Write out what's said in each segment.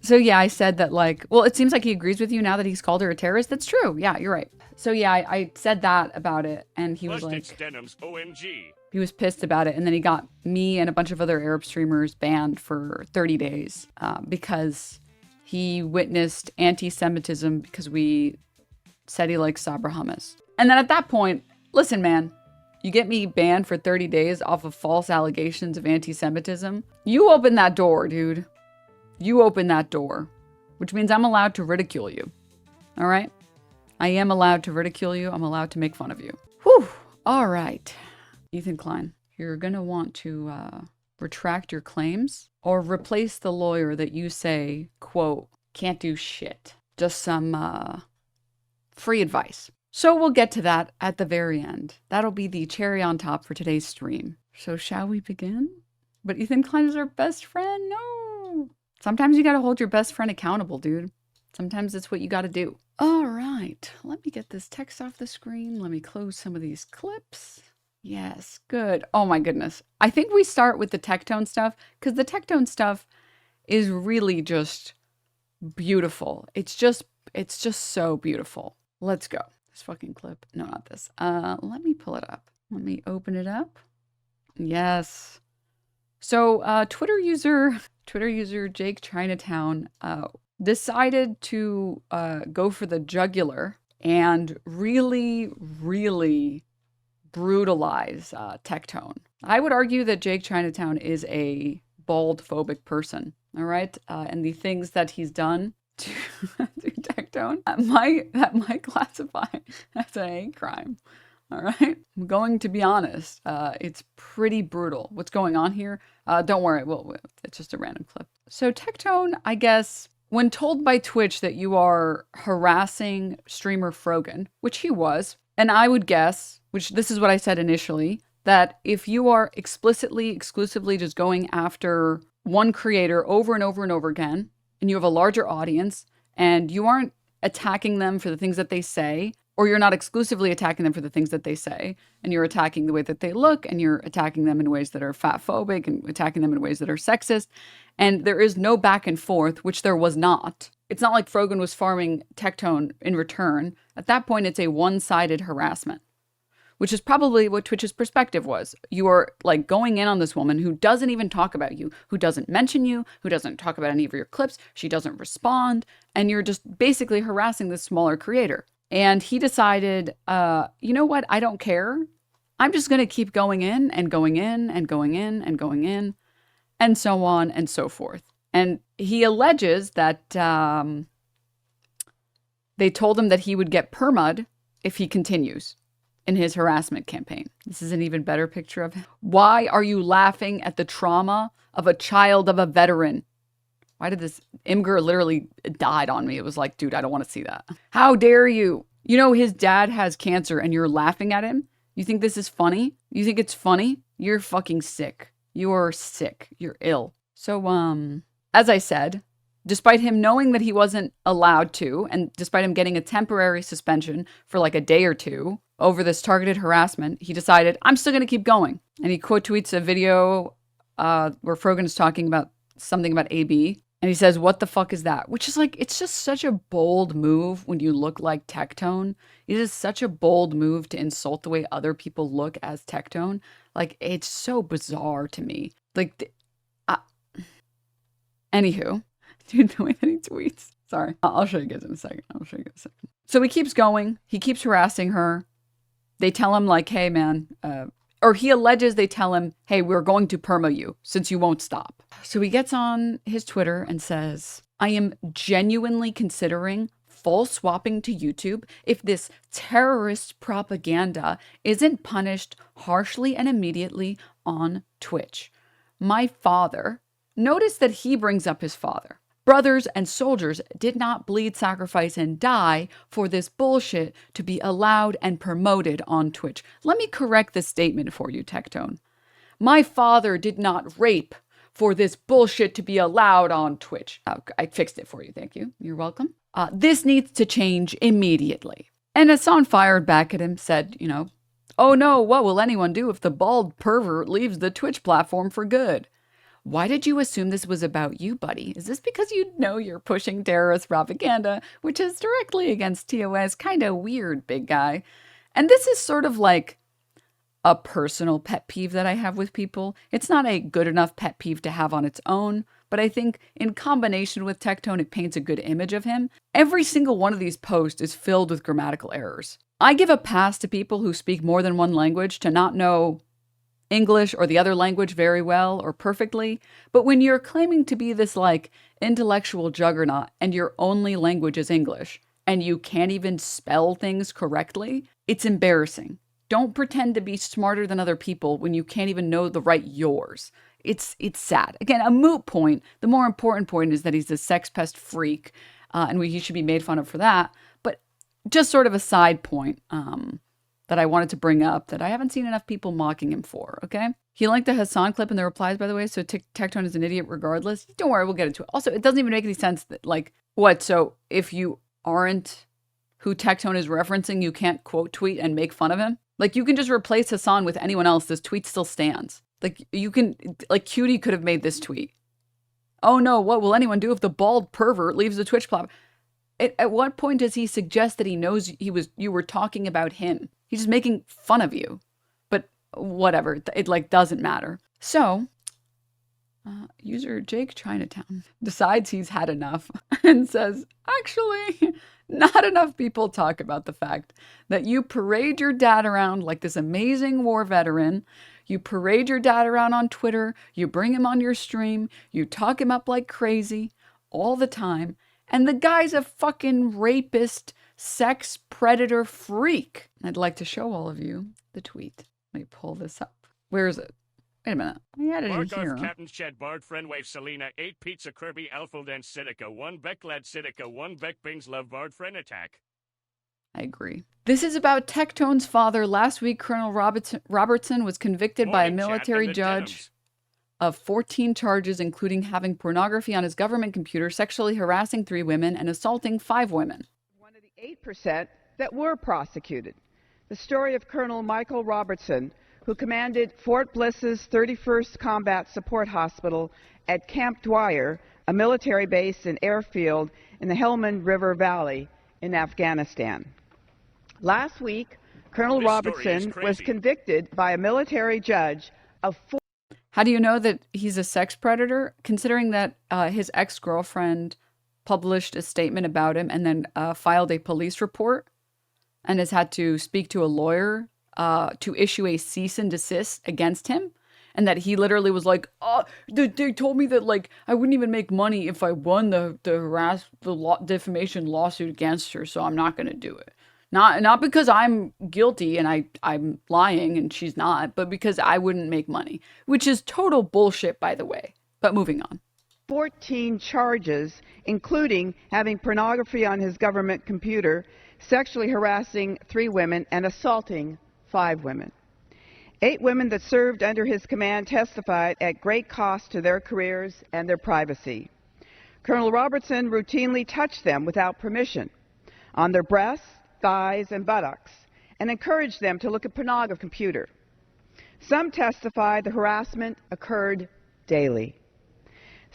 So yeah, I said that like, well, it seems like he agrees with you now that he's called her a terrorist. That's true. Yeah, you're right. So yeah, I said that about it, and he was First it's like, Denims, OMG. he was pissed about it, and then he got me and a bunch of other Arab streamers banned for 30 days because he witnessed anti-Semitism because we said he likes Sabra hummus. And then at that point, listen, man, you get me banned for 30 days off of false allegations of anti-Semitism. You open that door, dude. You open that door, which means I'm allowed to ridicule you. All right? I am allowed to ridicule you. I'm allowed to make fun of you. Whew. All right. Ethan Klein, you're going to want to retract your claims or replace the lawyer that you say, quote, can't do shit. Just some free advice. So we'll get to that at the very end. That'll be the cherry on top for today's stream. So shall we begin? But Ethan Klein is our best friend? No. Sometimes you got to hold your best friend accountable, dude. Sometimes that's what you got to do. All right. Let me get this text off the screen. Let me close some of these clips. Yes, good. Oh my goodness. I think we start with the Tectone stuff because the Tectone stuff is really just beautiful. It's just so beautiful. Let's go. This fucking clip. No, not this. Let me pull it up. Let me open it up. Yes. So, Twitter user Jake Chinatown decided to go for the jugular and really, really brutalize Tectone. I would argue that Jake Chinatown is a bald-phobic person, all right? And the things that he's done to Tectone, that might classify as a hate crime, all right? I'm going to be honest. It's pretty brutal. What's going on here? Don't worry, it's just a random clip. So Tectone, I guess, when told by Twitch that you are harassing streamer Frogan, which he was, and I would guess, which this is what I said initially, that if you are explicitly, exclusively just going after one creator over and over and over again, and you have a larger audience, and you aren't attacking them for the things that they say, or you're not exclusively attacking them for the things that they say, and you're attacking the way that they look, and you're attacking them in ways that are fatphobic, and attacking them in ways that are sexist, and there is no back and forth, which there was not. It's not like Frogan was farming Tectone in return. At that point, it's a one-sided harassment, which is probably what Twitch's perspective was. You are like going in on this woman who doesn't even talk about you, who doesn't mention you, who doesn't talk about any of your clips. She doesn't respond. And you're just basically harassing this smaller creator. And he decided, you know what? I don't care. I'm just going to keep going in and going in and going in and going in and so on and so forth. And he alleges that they told him that he would get perma'd if he continues in his harassment campaign. This is an even better picture of him. Why are you laughing at the trauma of a child of a veteran? Why did this Imgur literally died on me? It was like, dude, I don't want to see that. How dare you? You know his dad has cancer and you're laughing at him? You think this is funny? You think it's funny? You're fucking sick. You're sick. You're ill. So, as I said, despite him knowing that he wasn't allowed to, and despite him getting a temporary suspension for like a day or two over this targeted harassment, he decided, I'm still going to keep going. And he quote tweets a video where Frogan is talking about something about AB. And he says, what the fuck is that? Which is like, it's just such a bold move when you look like Tectone. It is such a bold move to insult the way other people look as Tectone. Like, it's so bizarre to me. Like, anywho, dude, the way that he tweets. Sorry, I'll show you guys in a second. So he keeps going. He keeps harassing her. They tell him like, hey, man, or he alleges they tell him, hey, we're going to perma you since you won't stop. So he gets on his Twitter and says, I am genuinely considering full swapping to YouTube if this terrorist propaganda isn't punished harshly and immediately on Twitch. My father, notice that he brings up his father. Brothers and soldiers did not bleed, sacrifice, and die for this bullshit to be allowed and promoted on Twitch. Let me correct this statement for you, Tectone. My father did not rape for this bullshit to be allowed on Twitch. I fixed it for you, thank you. You're welcome. This needs to change immediately. And Hassan fired back at him, said, you know, oh no, what will anyone do if the bald pervert leaves the Twitch platform for good? Why did you assume this was about you, buddy? Is this because you know you're pushing terrorist propaganda, which is directly against TOS? Kind of weird, big guy. And this is sort of like a personal pet peeve that I have with people. It's not a good enough pet peeve to have on its own, but I think in combination with Tectone, it paints a good image of him. Every single one of these posts is filled with grammatical errors. I give a pass to people who speak more than one language to not know English or the other language very well or perfectly, but when you're claiming to be this like intellectual juggernaut and your only language is English and you can't even spell things correctly, it's embarrassing. Don't pretend to be smarter than other people when you can't even know the right yours. It's sad. Again, a moot point. The more important point is that he's a sex pest freak, and he should be made fun of for that. But just sort of a side point that I wanted to bring up that I haven't seen enough people mocking him for, okay? He linked the Hassan clip in the replies, by the way, so Tectone is an idiot regardless. Don't worry, we'll get into it. Also, it doesn't even make any sense that, like, what? So if you aren't who Tectone is referencing, you can't quote tweet and make fun of him? Like, you can just replace Hassan with anyone else. This tweet still stands. Like, you can, like, Cutie could have made this tweet. Oh no, what will anyone do if the bald pervert leaves the Twitch platform? At what point does he suggest that he knows you were talking about him? He's just making fun of you. But whatever, it like doesn't matter. So, user Jake Chinatown decides he's had enough and says, actually, not enough people talk about the fact that you parade your dad around like this amazing war veteran. You parade your dad around on Twitter. You bring him on your stream. You talk him up like crazy all the time. And the guy's a fucking rapist, sex predator freak. I'd like to show all of you the tweet. Let me pull this up. Where is it? Wait a minute. I had it in here. Captain Shed, Bard, Friend Wave, Selena, 8 Pizza, Kirby, Alfred, and Sidica, 1 Beck, Lad, Sidica, 1 Beck, Bings, Love, Bard, Friend, Attack. I agree. This is about Tectone's father. Last week, Colonel Robertson was convicted by a military judge of 14 charges, including having pornography on his government computer, sexually harassing 3 women, and assaulting 5 women. One of the 8% that were prosecuted. The story of Colonel Michael Robertson, who commanded Fort Bliss's 31st Combat Support Hospital at Camp Dwyer, a military base and airfield in the Helmand River Valley in Afghanistan. Last week, Colonel Robertson was convicted by a military judge of 4. How do you know that he's a sex predator? Considering that his ex-girlfriend published a statement about him and then filed a police report and has had to speak to a lawyer to issue a cease and desist against him, and that he literally was like, "Oh, they told me that like I wouldn't even make money if I won the defamation lawsuit against her, so I'm not going to do it. Not because I'm guilty and I'm lying and she's not, but because I wouldn't make money," which is total bullshit, by the way. But moving on. 14 charges, including having pornography on his government computer, sexually harassing 3 women, and assaulting 5 women. 8 women that served under his command testified at great cost to their careers and their privacy. Colonel Robertson routinely touched them without permission on their breasts, thighs, and buttocks, and encouraged them to look at pornography computer. Some testified the harassment occurred daily.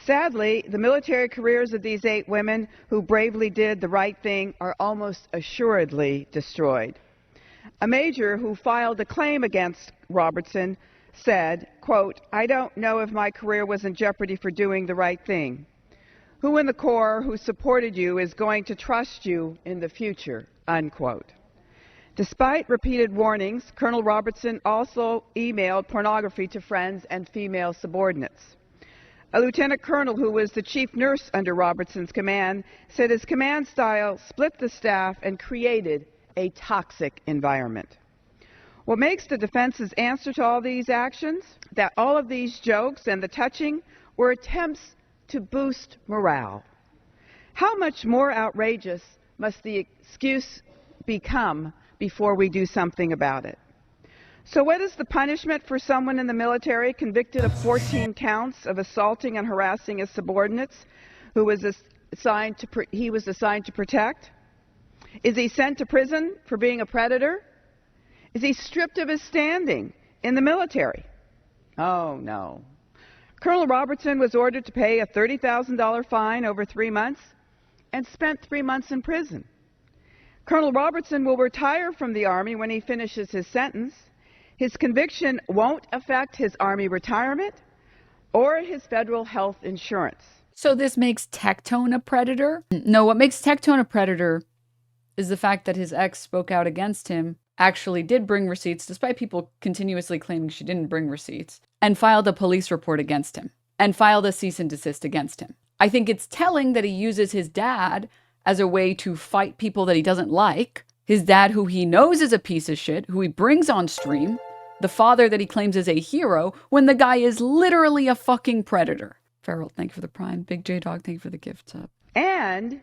Sadly, the military careers of these 8 women who bravely did the right thing are almost assuredly destroyed. A major who filed a claim against Robertson said, quote, "I don't know if my career was in jeopardy for doing the right thing. Who in the Corps who supported you is going to trust you in the future?" Unquote. Despite repeated warnings, Colonel Robertson also emailed pornography to friends and female subordinates. A lieutenant colonel who was the chief nurse under Robertson's command said his command style split the staff and created a toxic environment. What makes the defense's answer to all these actions? That all of these jokes and the touching were attempts to boost morale. How much more outrageous must the excuse become before we do something about it? So what is the punishment for someone in the military convicted of 14 counts of assaulting and harassing his subordinates who was assigned to protect? Is he sent to prison for being a predator? Is he stripped of his standing in the military? Oh, no. Colonel Robertson was ordered to pay a $30,000 fine over 3 months and spent 3 months in prison. Colonel Robertson will retire from the Army when he finishes his sentence. His conviction won't affect his Army retirement or his federal health insurance. So this makes Tectone a predator? No, what makes Tectone a predator is the fact that his ex spoke out against him, actually did bring receipts, despite people continuously claiming she didn't bring receipts, and filed a police report against him, and filed a cease and desist against him. I think it's telling that he uses his dad as a way to fight people that he doesn't like, his dad who he knows is a piece of shit, who he brings on stream, the father that he claims is a hero, when the guy is literally a fucking predator. Farrell, thank you for the prime. Big J Dog, thank you for the gift sub. And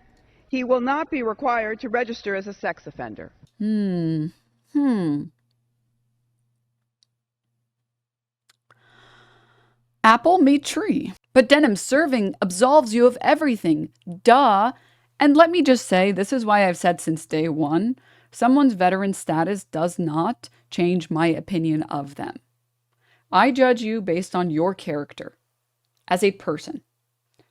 he will not be required to register as a sex offender. Apple me tree. But Denims serving absolves you of everything. Duh. And let me just say, this is why I've said since day one, someone's veteran status does not change my opinion of them. I judge you based on your character as a person.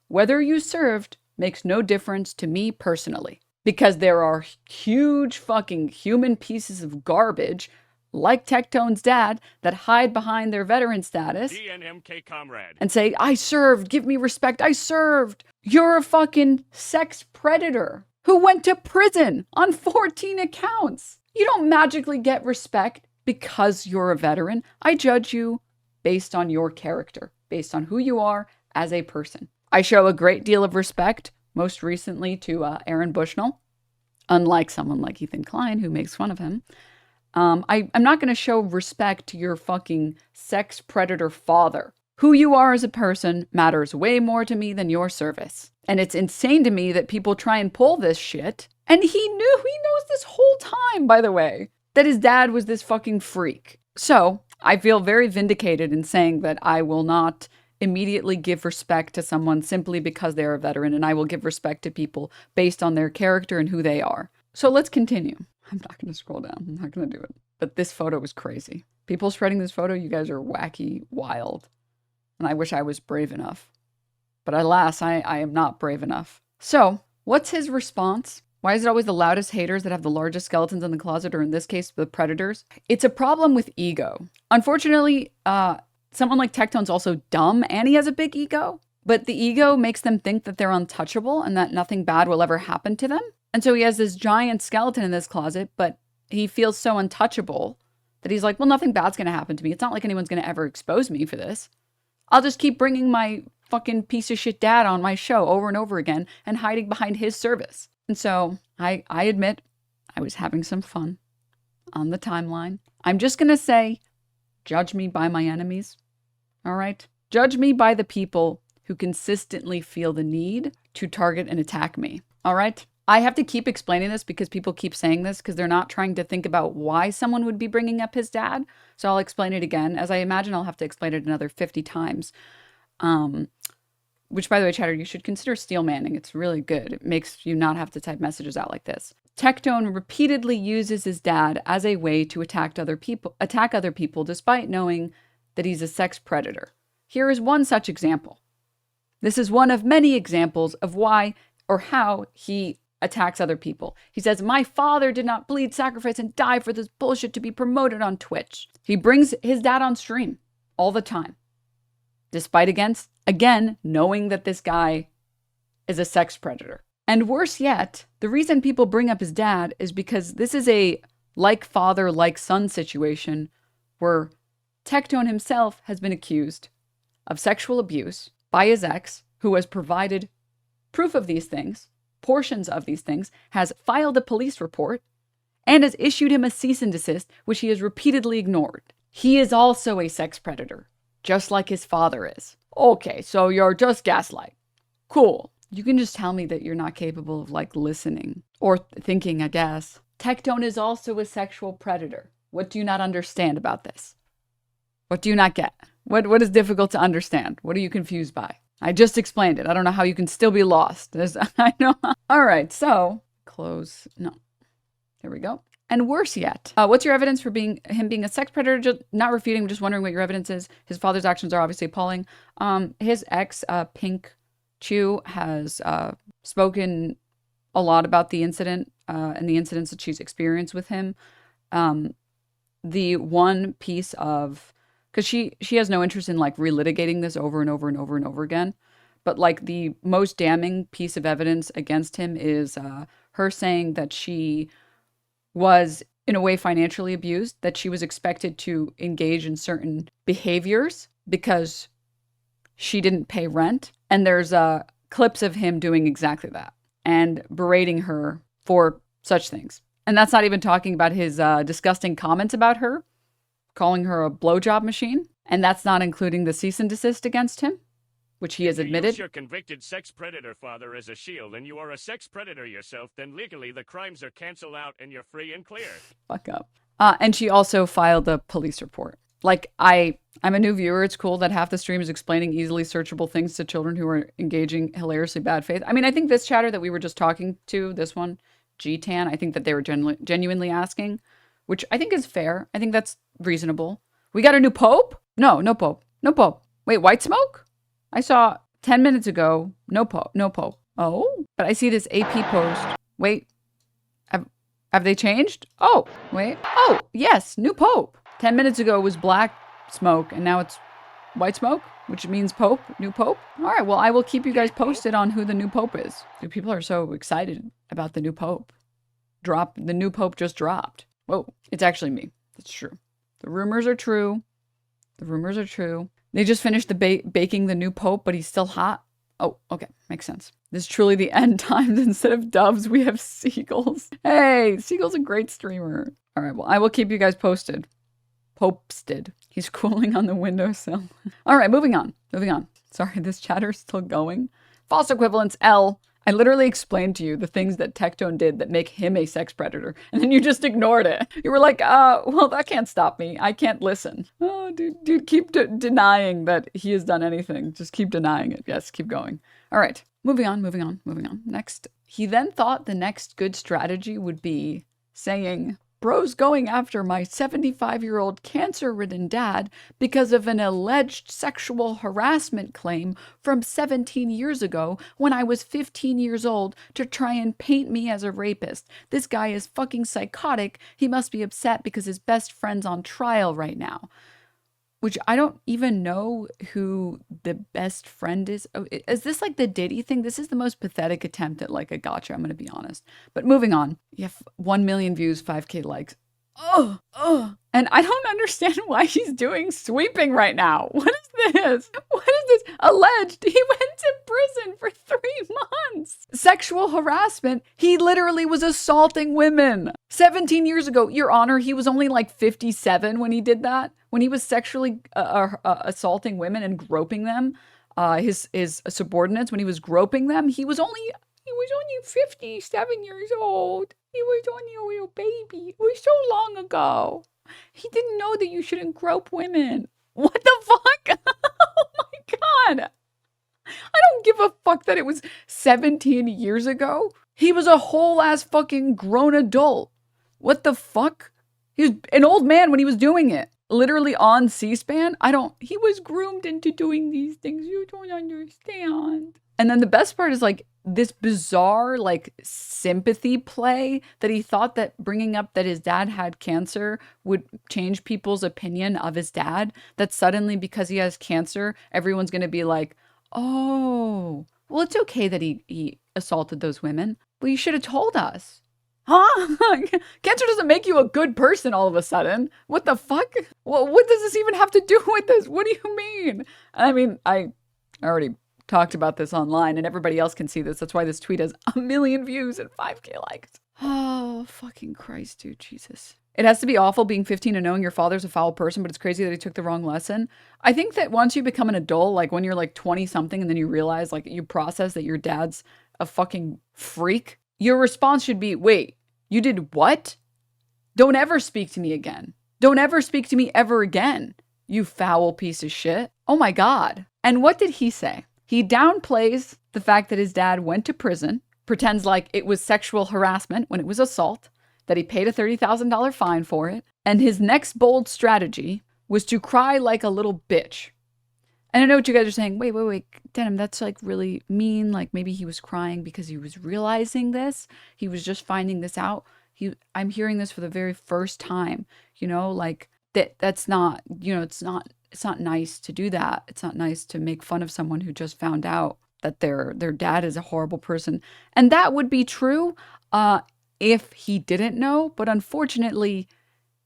Whether you served makes no difference to me personally, because there are huge fucking human pieces of garbage like Tectone's dad that hide behind their veteran status DNMK comrade. and say, I served, give me respect, I served. You're a fucking sex predator who went to prison on 14 accounts. You don't magically get respect because you're a veteran. I judge you based on your character, based on who you are as a person. I show a great deal of respect, most recently to Aaron Bushnell, unlike someone like Ethan Klein, who makes fun of him. I'm not going to show respect to your fucking sex predator father. Who you are as a person matters way more to me than your service. And it's insane to me that people try and pull this shit. And he knows this whole time, by the way, that his dad was this fucking freak. So I feel very vindicated in saying that I will not immediately give respect to someone simply because they're a veteran, and I will give respect to people based on their character and who they are. So let's continue. I'm not going to scroll down. I'm not going to do it. But this photo was crazy. People spreading this photo, you guys are wacky, wild. And I wish I was brave enough. But alas, I am not brave enough. So, what's his response? Why is it always the loudest haters that have the largest skeletons in the closet, or in this case, the predators? It's a problem with ego. Unfortunately, someone like Tectone's also dumb, and he has a big ego. But the ego makes them think that they're untouchable and that nothing bad will ever happen to them. And so he has this giant skeleton in this closet, but he feels so untouchable that he's like, well, nothing bad's going to happen to me. It's not like anyone's going to ever expose me for this. I'll just keep bringing my fucking piece of shit dad on my show over and over again and hiding behind his service. And so I admit I was having some fun on the timeline. I'm just going to say, judge me by my enemies. All right? Judge me by the people who consistently feel the need to target and attack me. All right? I have to keep explaining this because people keep saying this because they're not trying to think about why someone would be bringing up his dad. So I'll explain it again, as I imagine I'll have to explain it another 50 times. Which, by the way, Chatter, you should consider steel manning. It's really good. It makes you not have to type messages out like this. Tectone repeatedly uses his dad as a way to attack other people despite knowing that he's a sex predator. Here is one such example. This is one of many examples of why or how he attacks other people. He says, my father did not bleed, sacrifice, and die for this bullshit to be promoted on Twitch. He brings his dad on stream all the time. Despite again, knowing that this guy is a sex predator. And worse yet, the reason people bring up his dad is because this is a like father, like son situation where Tectone himself has been accused of sexual abuse by his ex, who has provided proof of these things, portions of these things, has filed a police report, and has issued him a cease and desist, which he has repeatedly ignored. He is also a sex predator, just like his father is. Okay, so you're just gaslight. Cool. You can just tell me that you're not capable of, listening or thinking, I guess. Tectone is also a sexual predator. What do you not understand about this? What do you not get? What is difficult to understand? What are you confused by? I just explained it. I don't know how you can still be lost. I know. All right, so close. No. Here we go. And worse yet, what's your evidence for him being a sex predator? Just not refuting, just wondering what your evidence is. His father's actions are obviously appalling. His ex, Pink Chu, has spoken a lot about the incident and the incidents that she's experienced with him. The one piece of, because she has no interest in like relitigating this over and over and over and over again, but like the most damning piece of evidence against him is her saying that she was in a way financially abused, that she was expected to engage in certain behaviors because she didn't pay rent. And there's clips of him doing exactly that and berating her for such things. And that's not even talking about his disgusting comments about her, calling her a blowjob machine. And that's not including the cease and desist against him, which he has admitted. Use your convicted sex predator father as a shield, and you are a sex predator yourself, then legally the crimes are canceled out and you're free and clear. Fuck up. And she also filed a police report. Like, I'm a new viewer. It's cool that half the stream is explaining easily searchable things to children who are engaging hilariously bad faith. I mean, I think this chatter that we were just talking to, this one, G-Tan, I think that they were genuinely asking, which I think is fair. I think that's reasonable. We got a new pope? No pope. No pope. Wait, white smoke? I saw 10 minutes ago, no pope. Oh, but I see this AP post. Wait, have they changed? Oh, wait. Oh, yes, new pope. 10 minutes ago was black smoke, and now it's white smoke, which means pope, new pope. All right, well, I will keep you guys posted on who the new pope is. Dude, people are so excited about the new pope. The new pope just dropped. Whoa, it's actually me. It's true. The rumors are true. They just finished the baking the new pope, but he's still hot. Oh, okay. Makes sense. This is truly the end times. Instead of doves, we have seagulls. Hey, Seagull's a great streamer. All right, well, I will keep you guys posted. Posted. He's cooling on the windowsill. All right, moving on. Sorry, this chatter's still going. False equivalence, L. I literally explained to you the things that Tectone did that make him a sex predator, and then you just ignored it. You were like, well, that can't stop me. I can't listen. Oh, dude, keep denying that he has done anything. Just keep denying it. Yes, keep going. All right, moving on. Next. He then thought the next good strategy would be saying, bro's going after my 75-year-old cancer-ridden dad because of an alleged sexual harassment claim from 17 years ago when I was 15 years old to try and paint me as a rapist. This guy is fucking psychotic. He must be upset because his best friend's on trial right now. Which I don't even know who the best friend is. Oh, is this like the Diddy thing? This is the most pathetic attempt at like a gotcha, I'm going to be honest. But moving on. You have 1 million views, 5K likes. And I don't understand why he's doing sweeping right now. What is this? Alleged he went to prison for 3 months. Sexual harassment. He literally was assaulting women. 17 years ago, Your Honor, he was only like 57 when he did that. When he was sexually assaulting women and groping them, his subordinates, when he was groping them, he was only 57 years old. He was only a little baby. It was so long ago. He didn't know that you shouldn't grope women. What the fuck? Oh my God. I don't give a fuck that it was 17 years ago. He was a whole ass fucking grown adult. What the fuck? He was an old man when he was doing it. Literally on C-SPAN. He was groomed into doing these things. You don't understand. And then the best part is like this bizarre like sympathy play that he thought that bringing up that his dad had cancer would change people's opinion of his dad. That suddenly because he has cancer, everyone's going to be like, oh, well, it's okay that he assaulted those women. Well, you should have told us. Huh? Cancer doesn't make you a good person all of a sudden. What the fuck? Well, what does this even have to do with this? What do you mean? I mean, I already talked about this online and everybody else can see this. That's why this tweet has 1 million views and 5K likes. Oh, fucking Christ, dude. Jesus. It has to be awful being 15 and knowing your father's a foul person, but it's crazy that he took the wrong lesson. I think that once you become an adult, like when you're like 20 something and then you realize, like you process that your dad's a fucking freak, your response should be, wait, you did what? Don't ever speak to me again. Don't ever speak to me ever again, you foul piece of shit. Oh my God. And what did he say? He downplays the fact that his dad went to prison, pretends like it was sexual harassment when it was assault, that he paid a $30,000 fine for it, and his next bold strategy was to cry like a little bitch. And I know what you guys are saying. Wait, Denim, that's like really mean. Like maybe he was crying because he was realizing this. He was just finding this out. I'm hearing this for the very first time, you know, like that's not, you know, it's not nice to do that. It's not nice to make fun of someone who just found out that their dad is a horrible person. And that would be true if he didn't know, but unfortunately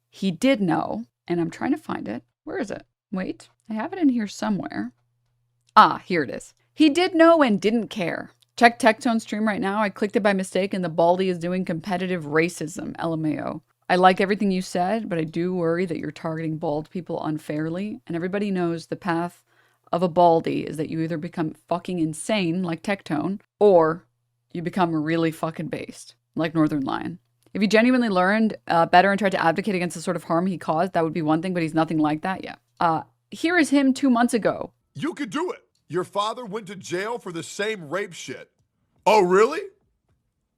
he did know, and I'm trying to find it. Where is it? Wait, I have it in here somewhere. Ah, here it is. He did know and didn't care. Check Tectone stream right now. I clicked it by mistake and the baldy is doing competitive racism, LMAO. I like everything you said, but I do worry that you're targeting bald people unfairly. And everybody knows the path of a baldy is that you either become fucking insane, like Tectone, or you become really fucking based, like Northern Lion. If he genuinely learned better and tried to advocate against the sort of harm he caused, that would be one thing, but he's nothing like that. Yeah. Here is him 2 months ago. You could do it. Your father went to jail for the same rape shit. Oh, really?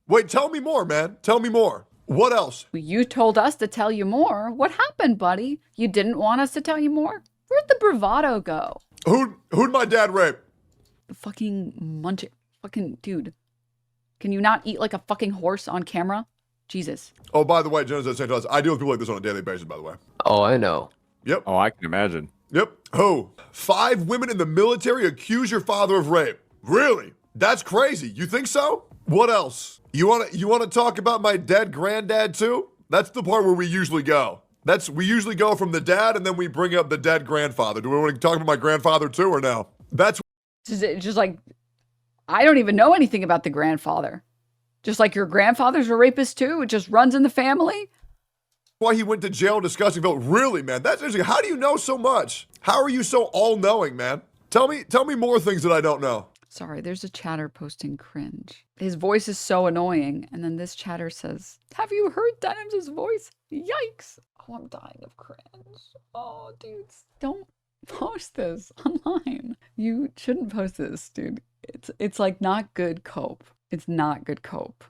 Wait, tell me more, man. Tell me more. What else? You told us to tell you more. What happened, buddy? You didn't want us to tell you more? Where'd the bravado go? Who'd my dad rape? The fucking fucking dude. Can you not eat like a fucking horse on camera? Jesus. Oh, by the way, Jonas at St. Thomas, I deal with people like this on a daily basis, by the way. Oh, I know. Yep. Oh, I can imagine. Yep. Who? 5 women in the military accuse your father of rape. Really? That's crazy. You think so? What else? You want to talk about my dead granddad too? That's the part where we usually go. We usually go from the dad and then we bring up the dead grandfather. Do we want to talk about my grandfather too or no? That's just like, I don't even know anything about the grandfather. Just like your grandfather's a rapist too? It just runs in the family? why he went to jail discussing Phil. Really, man, that's interesting. How do you know so much? How are you so all-knowing, man? Tell me more things that I don't know. Sorry, there's a chatter posting cringe. His voice is so annoying. And then this chatter says, have you heard Denims' voice? Yikes. Oh, I'm dying of cringe. Oh, dudes, don't post this online. You shouldn't post this, dude. It's like not good cope. It's not good cope.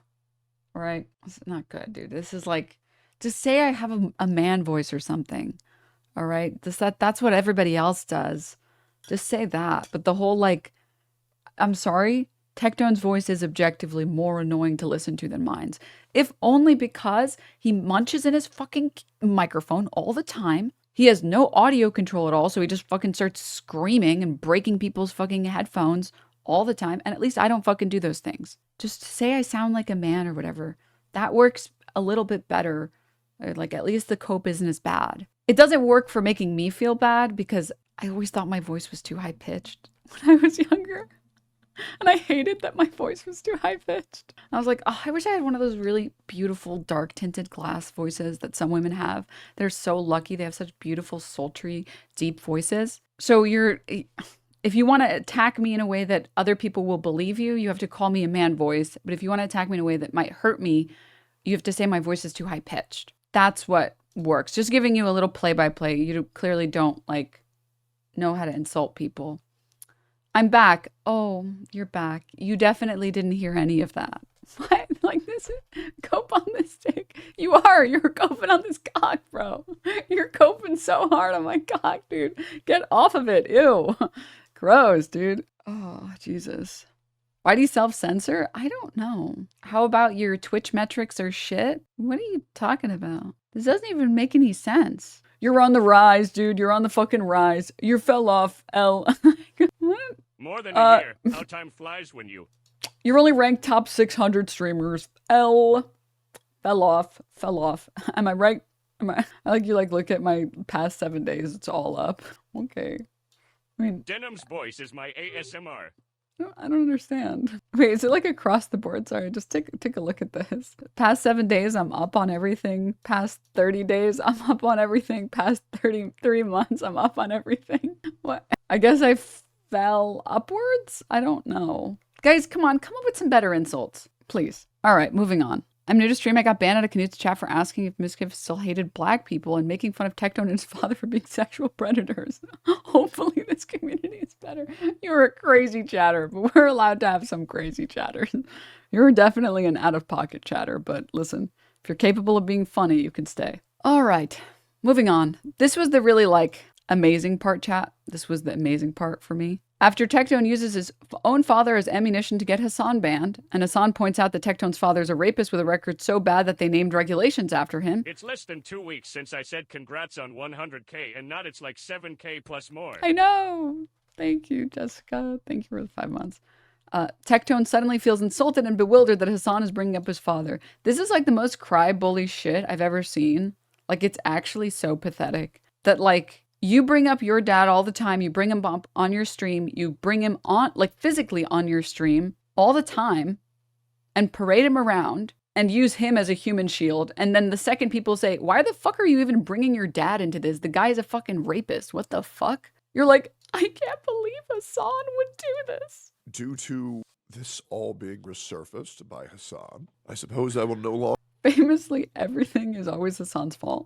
All right? It's not good, dude. This is like, just say I have a man voice or something. All right? That's what everybody else does. Just say that. But the whole like, I'm sorry, Tectone's voice is objectively more annoying to listen to than mine's. If only because he munches in his fucking microphone all the time. He has no audio control at all, so he just fucking starts screaming and breaking people's fucking headphones all the time. And at least I don't fucking do those things. Just say I sound like a man or whatever. That works a little bit better. Like, at least the cope isn't as bad. It doesn't work for making me feel bad because I always thought my voice was too high-pitched when I was younger. And I hated that my voice was too high-pitched. I was like, oh, I wish I had one of those really beautiful dark-tinted glass voices that some women have. They're so lucky. They have such beautiful, sultry, deep voices. So if you want to attack me in a way that other people will believe you, you have to call me a man voice. But if you want to attack me in a way that might hurt me, you have to say my voice is too high-pitched. That's what works. Just giving you a little play-by-play. You clearly don't, like, know how to insult people. I'm back. Oh, you're back. You definitely didn't hear any of that. What? Like, this is cope on this dick. You're coping on this cock, bro. You're coping so hard on my cock, dude. Get off of it. Ew. Gross, dude. Oh, Jesus. Why do you self-censor? I don't know. How about your Twitch metrics are shit? What are you talking about? This doesn't even make any sense. You're on the rise, dude. You're on the fucking rise. You fell off, L. What? More than a year. How time flies when you... You're only ranked top 600 streamers. L. Fell off. Am I right? I like you look at my past 7 days. It's all up. Okay. I mean... Denim's voice is my ASMR. I don't understand. Wait, is it like across the board? Sorry, just take a look at this. Past 7 days, I'm up on everything. Past 30 days, I'm up on everything. Past 33 months, I'm up on everything. What? I guess I fell upwards? I don't know. Guys, come on, come up with some better insults, please. All right, moving on. I'm new to stream. I got banned out of Canute's chat for asking if Miskiff still hated black people and making fun of Tectone and his father for being sexual predators. Hopefully this community is better. You're a crazy chatter, but we're allowed to have some crazy chatters. You're definitely an out-of-pocket chatter, but listen, If you're capable of being funny, you can stay. All right, moving on. This was the really amazing part, chat. This was the amazing part for me. After Tectone uses his own father as ammunition to get Hassan banned, and Hassan points out that Tectone's father is a rapist with a record so bad that they named regulations after him. It's less than 2 weeks since I said congrats on 100K, and not it's like 7K plus more. I know. Thank you, Jessica. Thank you for the 5 months. Tectone suddenly feels insulted and bewildered that Hassan is bringing up his father. This is the most cry bully shit I've ever seen. It's actually so pathetic that you bring up your dad all the time. You bring him up on your stream. You bring him on, physically on your stream all the time and parade him around and use him as a human shield. And then the second people say, why the fuck are you even bringing your dad into this? The guy is a fucking rapist. What the fuck? You're like, I can't believe Hassan would do this. Due to this all being resurfaced by Hassan, I suppose I will no longer Famously, everything is always Hassan's fault.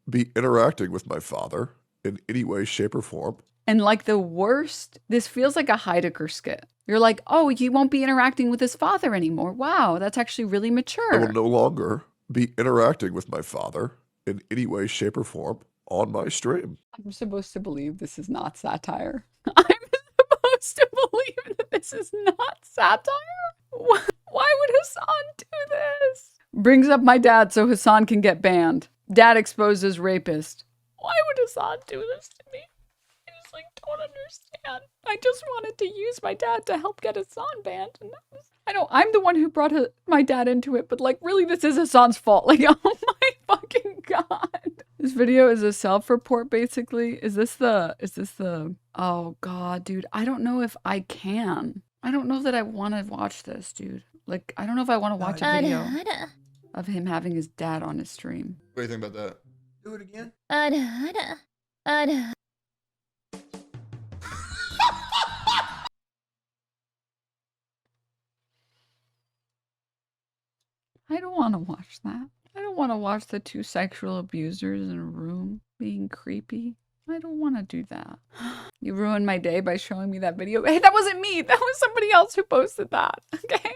Be interacting with my father in any way, shape, or form. And the worst, this feels like a Heidegger skit. You're like, oh, he won't be interacting with his father anymore. Wow, that's actually really mature. I will no longer be interacting with my father in any way, shape, or form on my stream. I'm supposed to believe this is not satire. I'm supposed to believe that this is not satire? Why would Hassan do this? Brings up my dad so Hassan can get banned. Dad exposes rapist. Why would Hassan do this to me? I just don't understand. I just wanted to use my dad to help get Hassan banned. And I know I'm the one who brought my dad into it, but really this is Hassan's fault. Oh my fucking God. This video is a self-report basically. Is this the, oh God, dude. I don't know if I can. I don't know that I want to watch this, dude. I don't know if I want to watch a video of him having his dad on his stream. What do you think about that? Do it again. I don't want to watch that. I don't want to watch the two sexual abusers in a room being creepy. I don't want to do that. You ruined my day by showing me that video. Hey, that wasn't me. That was somebody else who posted that. Okay?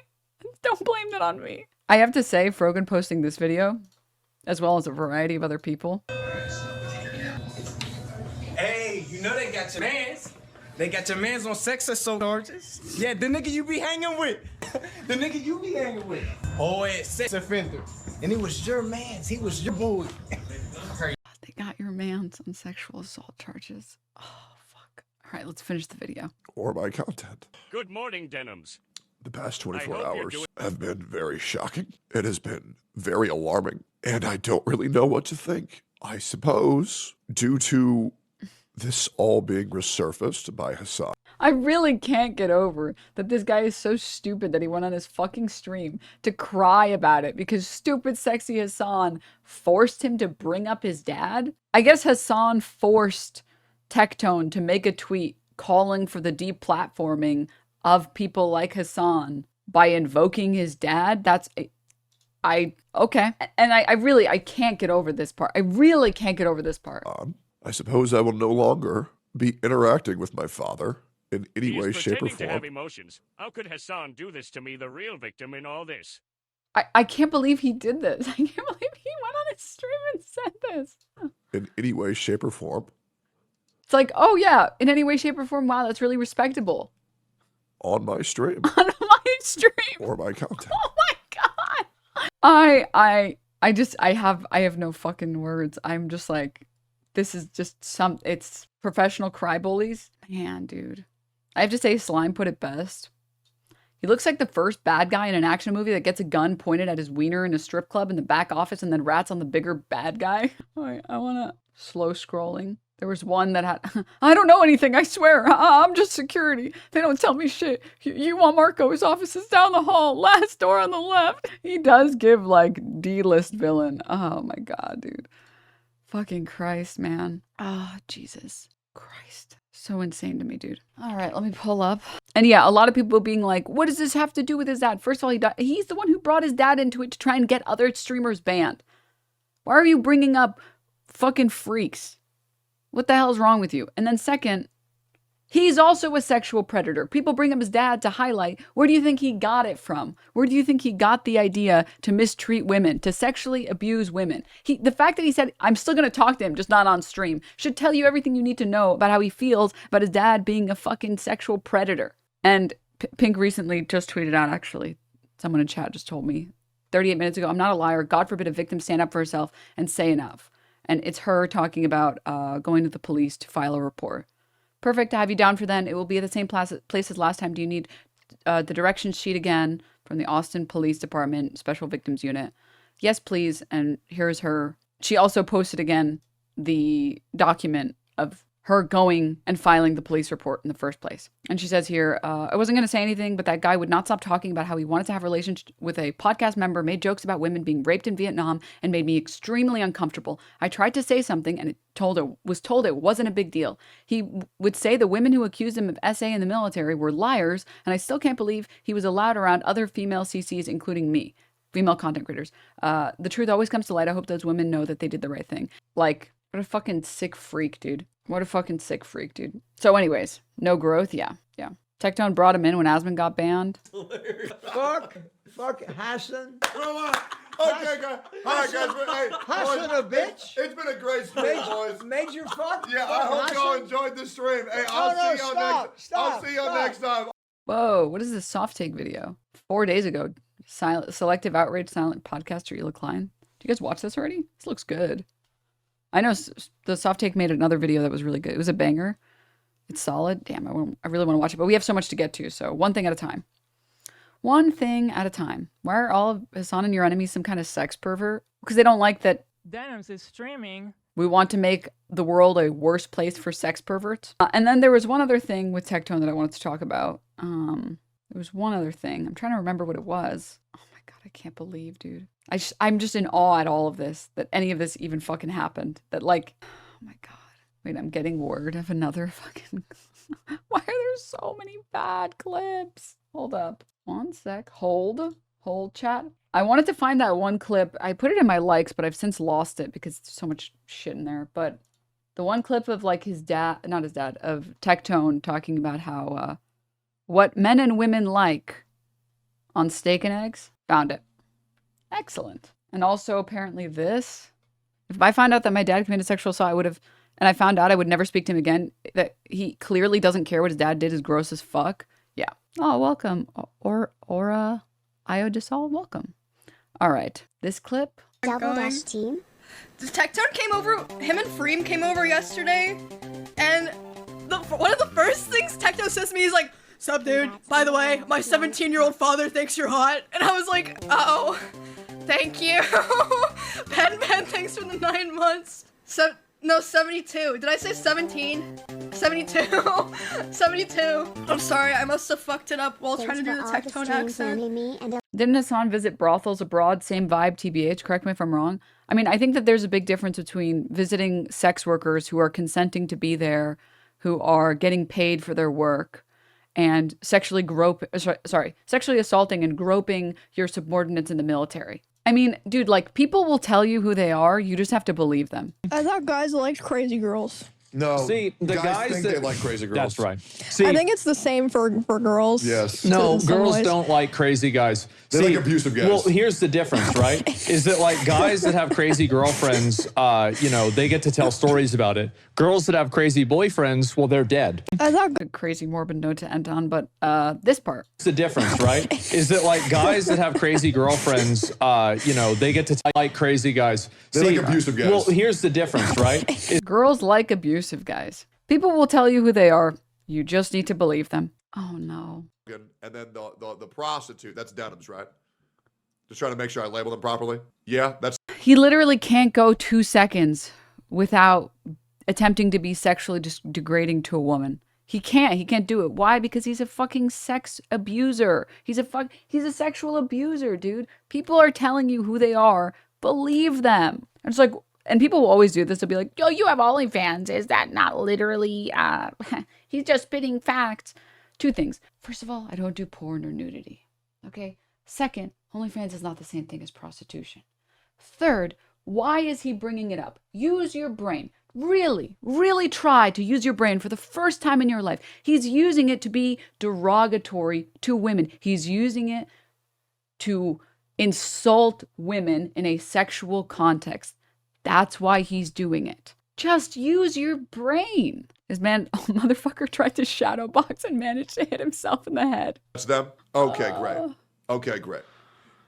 Don't blame that on me. I have to say, Frogan posting this video, as well as a variety of other people. Hey, you know they got your mans. They got your mans on sex assault charges. Yeah, the nigga you be hanging with. The nigga you be hanging with. Oh, sex offender. And it was your mans. He was your boy. They got your mans on sexual assault charges. Oh, fuck. All right, let's finish the video. Or my content. Good morning, Denims. The past 24 I hope you're hours doing- have been very shocking. It has been very alarming, and I don't really know what to think. I suppose, due to this all being resurfaced by Hassan. I really can't get over that this guy is so stupid that he went on his fucking stream to cry about it because stupid sexy Hassan forced him to bring up his dad. I guess Hassan forced Tectone to make a tweet calling for the deplatforming of people like Hassan by invoking his dad. That's okay. And I can't get over this part. I really can't get over this part. I suppose I will no longer be interacting with my father in any He way, is shape, or pretending to have form. emotions. How could Hassan do this to me, the real victim in all this? I can't believe he did this. I can't believe he went on his stream and said this. In any way, shape, or form. It's oh yeah, in any way, shape, or form. Wow, that's really respectable. On my stream. On my stream. Or my content. Oh my God. I have no fucking words. I'm just this is just it's professional cry bullies. Man, dude. I have to say Slime put it best. He looks like the first bad guy in an action movie that gets a gun pointed at his wiener in a strip club in the back office and then rats on the bigger bad guy. All right, I want to slow scrolling. There was one that had, I don't know anything, I swear. I'm just security. They don't tell me shit. You want Marco? His office is down the hall. Last door on the left. He does give D-list villain. Oh my God, dude. Fucking Christ, man. Oh, Jesus Christ. So insane to me, dude. All right, let me pull up. And yeah, a lot of people being like, what does this have to do with his dad? First of all, he's the one who brought his dad into it to try and get other streamers banned. Why are you bringing up fucking freaks? What the hell is wrong with you? And then second, He's also a sexual predator. People bring up his dad to highlight. Where do you think he got it from? Where do you think he got the idea to mistreat women, to sexually abuse women? The fact that he said, I'm still going to talk to him, just not on stream, should tell you everything you need to know about how he feels about his dad being a fucking sexual predator. And Pink recently just tweeted out, actually, someone in chat just told me 38 minutes ago, I'm not a liar. God forbid a victim stand up for herself and say enough. And it's her talking about going to the police to file a report. Perfect to have you down for then. It will be at the same place as last time. Do you need the directions sheet again from the Austin Police Department Special Victims Unit? Yes, please. And here's her. She also posted again the document of her going and filing the police report in the first place. And she says here, I wasn't going to say anything, but that guy would not stop talking about how he wanted to have a relationship with a podcast member, made jokes about women being raped in Vietnam, and made me extremely uncomfortable. I tried to say something and was told it wasn't a big deal. He would say the women who accused him of SA in the military were liars, and I still can't believe he was allowed around other female CCs, including me. Female content creators. The truth always comes to light. I hope those women know that they did the right thing. Like, what a fucking sick freak, dude. What a fucking sick freak, dude. So anyways, no growth? Yeah. Tectone brought him in when Asmund got banned. Fuck Hassan. Okay, guys. All right, guys. Hey, Hassan a bitch. It's been a great stream, boys. Major fuck. Yeah, I hope y'all enjoyed this stream. Hey, I'll see y'all next time. Whoa, what is this soft take video? 4 days ago, Selective Outrage Silent Podcaster Ela Klein. Do you guys watch this already? This looks good. I know the soft take made another video that was really good. It was a banger. It's solid. Damn, I really want to watch it, but we have so much to get to, so one thing at a time. One thing at a time. Why are all of Hassan and your enemies some kind of sex pervert? Because they don't like that Denims is streaming. We want to make the world a worse place for sex perverts. And then there was one other thing with Tectone that I wanted to talk about. There was one other thing. I'm trying to remember what it was. Oh my God, I can't believe, dude. I'm just in awe at all of this, that any of this even fucking happened. That like, oh my God. Wait, I'm getting word of another fucking... Why are there so many bad clips? Hold up. One sec. Hold chat. I wanted to find that one clip. I put it in my likes, but I've since lost it because there's so much shit in there. But the one clip of like his dad, not his dad, of Tectone talking about how, what men and women like on steak and eggs. Found it. Excellent. And also apparently this. If I found out that my dad committed sexual assault, I would have, and I found out I would never speak to him again, that he clearly doesn't care what his dad did is gross as fuck. Yeah. Oh, welcome. Aura Iodisol, welcome. All right. This clip. Double Dash team. Tectone came over, him and Freem came over yesterday, and one of the first things Tectone says to me is like, "Sup, dude? By the way, my 17-year-old father thinks you're hot." And I was like, "Oh, thank you." Pen, thanks for the 9 months. No, 72. Did I say 17? 72. 72. I'm sorry, I must have fucked it up while trying to do the Tectone accent. Didn't Hassan visit brothels abroad? Same vibe, TBH. Correct me if I'm wrong. I mean, I think that there's a big difference between visiting sex workers who are consenting to be there, who are getting paid for their work, and sexually assaulting and groping your subordinates in the military. I mean, dude, like, people will tell you who they are. You just have to believe them. I thought guys liked crazy girls. No, see, the guys think that they like crazy girls. That's right. See, I think it's the same for girls. Yes. no, girls ways. don't like crazy guys. They like abusive guys. Well, here's the difference, right? Is that like guys that have crazy girlfriends, you know, they get to tell stories about it. Girls that have crazy boyfriends, well, they're dead. I thought a crazy morbid note to end on, but this part. It's the difference, right? Is that like guys that have crazy girlfriends, you know, they get to like crazy guys. They like abusive guys. Well, here's the difference, right? Girls like abusive guys. People will tell you who they are. You just need to believe them. Oh, no. And then the prostitute, that's Denims, right? Just trying to make sure I label them properly. Yeah, that's... He literally can't go 2 seconds without attempting to be sexually degrading to a woman. He can't do it. Why? Because he's a fucking sex abuser. He's a sexual abuser, dude. People are telling you who they are. Believe them. And it's like, and people will always do this. They'll be like, "Yo, you have OnlyFans. Is that not literally, he's just spitting facts." 2 things. First of all, I don't do porn or nudity. Okay? Second, OnlyFans is not the same thing as prostitution. Third, why is he bringing it up? Use your brain. really try to use your brain for the first time in your life, he's using it to be derogatory to women. He's using it to insult women in a sexual context. That's why he's doing it. Just use your brain. This man, motherfucker, tried to shadow box and managed to hit himself in the head. That's them? Okay, great. Okay, great.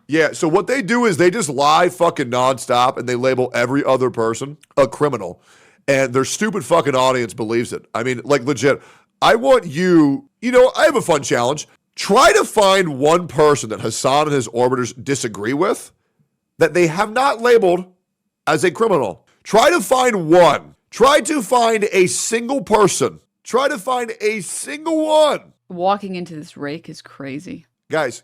Yeah, so what they do is they just lie fucking nonstop and they label every other person a criminal. And their stupid fucking audience believes it. I mean, like, legit. I want you, I have a fun challenge. Try to find one person that Hassan and his orbiters disagree with that they have not labeled as a criminal. Try to find one. Try to find a single person. Try to find a single one. Walking into this rake is crazy. Guys,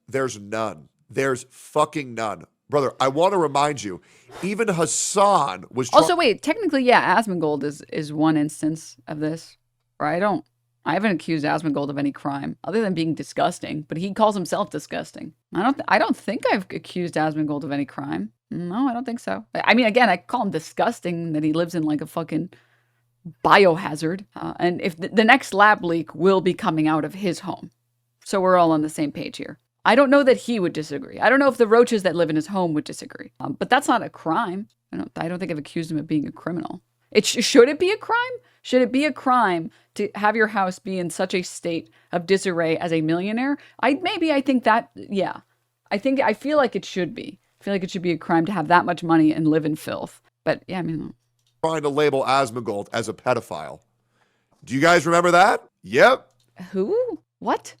there's none. There's fucking none. Brother, I want to remind you, even Hassan was... Also, wait, technically, yeah, Asmongold is one instance of this. Or I haven't accused Asmongold of any crime other than being disgusting, but he calls himself disgusting. I don't think I've accused Asmongold of any crime. No, I don't think so. I mean, again, I call him disgusting that he lives in like a fucking biohazard. And if the next lab leak will be coming out of his home. So we're all on the same page here. I don't know that he would disagree. I don't know if the roaches that live in his home would disagree. But that's not a crime. I don't think I've accused him of being a criminal. Should it be a crime? Should it be a crime to have your house be in such a state of disarray as a millionaire? I feel like it should be. I feel like it should be a crime to have that much money and live in filth. But yeah, I mean... Trying to label Asmongold as a pedophile. Do you guys remember that? Yep. Who? What?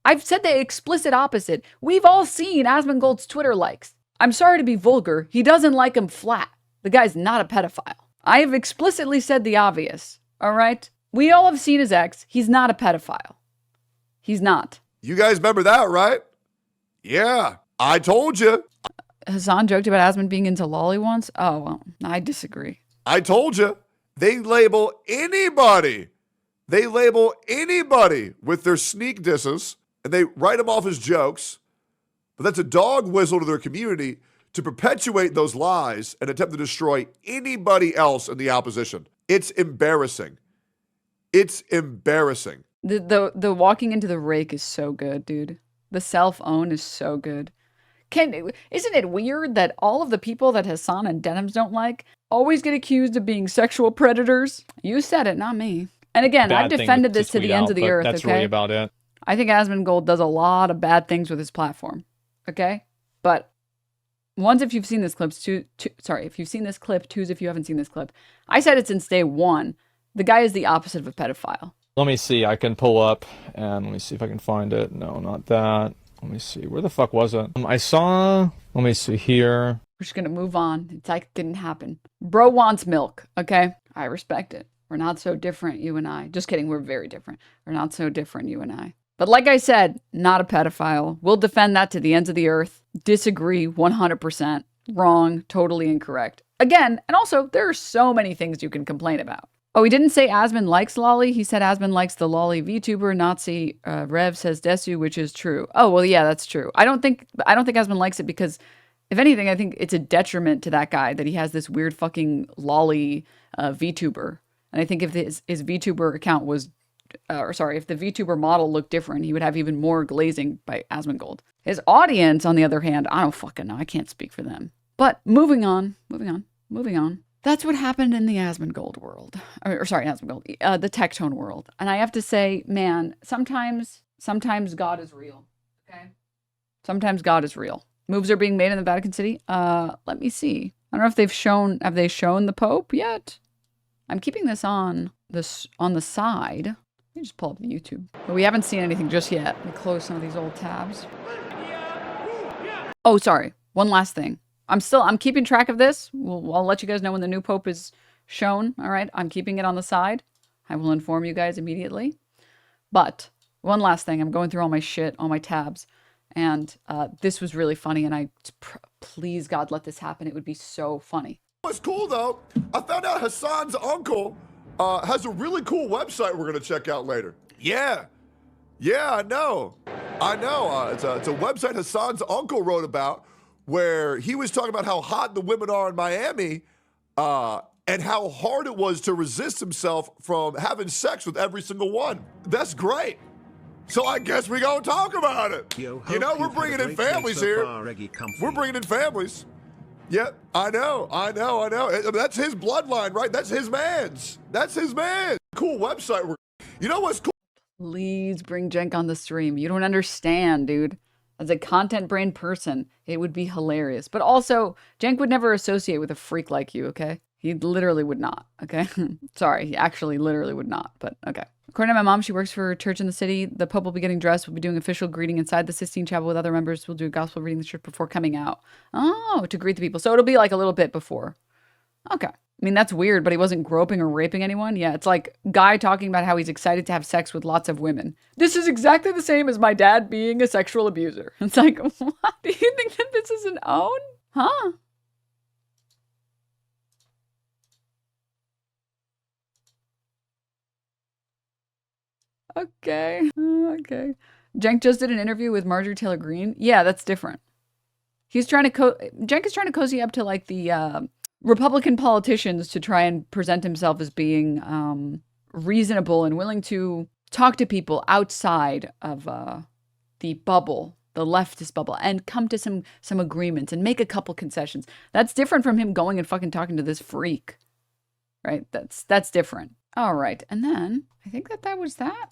I've said the explicit opposite. We've all seen Asmongold's Twitter likes. I'm sorry to be vulgar. He doesn't like him flat. The guy's not a pedophile. I have explicitly said the obvious. All right? We all have seen his ex. He's not a pedophile. He's not. You guys remember that, right? Yeah. I told you. Hassan joked about Asmon being into lolly once. Oh, well, I disagree. I told you. They label anybody. They label anybody with their sneak disses, and they write them off as jokes. But that's a dog whistle to their community to perpetuate those lies and attempt to destroy anybody else in the opposition. It's embarrassing. It's embarrassing. The walking into the rake is so good, dude. The self-own is so good. Isn't it weird that all of the people that Hassan and Denims don't like always get accused of being sexual predators? You said it, not me. And again, I've defended this to the ends of the earth, that's okay? really about it. I think Asmongold does a lot of bad things with his platform, okay? But one's if you've seen this clip, if you've seen this clip, two's if you haven't seen this clip. I said it since day one. The guy is the opposite of a pedophile. Let me see. I can pull up and let me see if I can find it. No, not that. Let me see. Where the fuck was it? Let me see here. We're just going to move on. It's like it didn't happen. Bro wants milk, okay? I respect it. We're not so different, you and I. Just kidding. We're very different. We're not so different, you and I. But like I said, not a pedophile. We'll defend that to the ends of the earth. Disagree 100%. Wrong. Totally incorrect. Again, and also, there are so many things you can complain about. Oh, he didn't say Asmon likes lolly. He said Asmon likes the lolly VTuber. Nazi Rev says Desu, which is true. Oh, well, yeah, that's true. I don't think Asmon likes it because, if anything, I think it's a detriment to that guy that he has this weird fucking lolly VTuber. And I think if his VTuber account was, if the VTuber model looked different, he would have even more glazing by Asmongold. His audience, on the other hand, I don't fucking know. I can't speak for them. But moving on. That's what happened in the Asmongold world. The Tectone world. And I have to say, man, sometimes God is real. Okay? Sometimes God is real. Moves are being made in the Vatican City. Let me see. I don't know if have they shown the Pope yet? I'm keeping this on the side. Let me just pull up the YouTube. But we haven't seen anything just yet. Let me close some of these old tabs. Oh, sorry. One last thing. I'm keeping track of this. I'll let you guys know when the new Pope is shown. All right. I'm keeping it on the side. I will inform you guys immediately. But one last thing. I'm going through all my shit, all my tabs. And this was really funny. And please, God, let this happen. It would be so funny. What's cool, though, I found out Hassan's uncle has a really cool website we're going to check out later. Yeah, I know. It's a website Hassan's uncle wrote about where he was talking about how hot the women are in Miami. and how hard it was to resist himself from having sex with every single one. That's great. So I guess we gonna talk about it. You know, we're bringing in families here. We're bringing in families. Yep, I know. That's his bloodline, right? That's his man's. That's his man. Cool website. You know what's cool? Please bring Jenk on the stream. You don't understand, dude. As a content brain person, it would be hilarious. But also, Jenk would never associate with a freak like you, okay? He literally would not, okay? Sorry, he actually literally would not, but okay. According to my mom, she works for a church in the city. The Pope will be getting dressed. We'll be doing official greeting inside the Sistine Chapel with other members. We'll do a gospel reading the church before coming out. Oh, to greet the people. So it'll be like a little bit before. Okay. I mean, that's weird, but he wasn't groping or raping anyone. Yeah, it's like guy talking about how he's excited to have sex with lots of women. This is exactly the same as my dad being a sexual abuser. It's like, what? Do you think that this is an own? Huh? Okay. Okay. Jenk just did an interview with Marjorie Taylor Greene. Yeah, that's different. He's trying to Jenk is trying to cozy up to like the Republican politicians to try and present himself as being reasonable and willing to talk to people outside of the bubble, the leftist bubble, and come to some agreements and make a couple concessions. That's different from him going and fucking talking to this freak. Right? That's different. All right. And then I think that was that.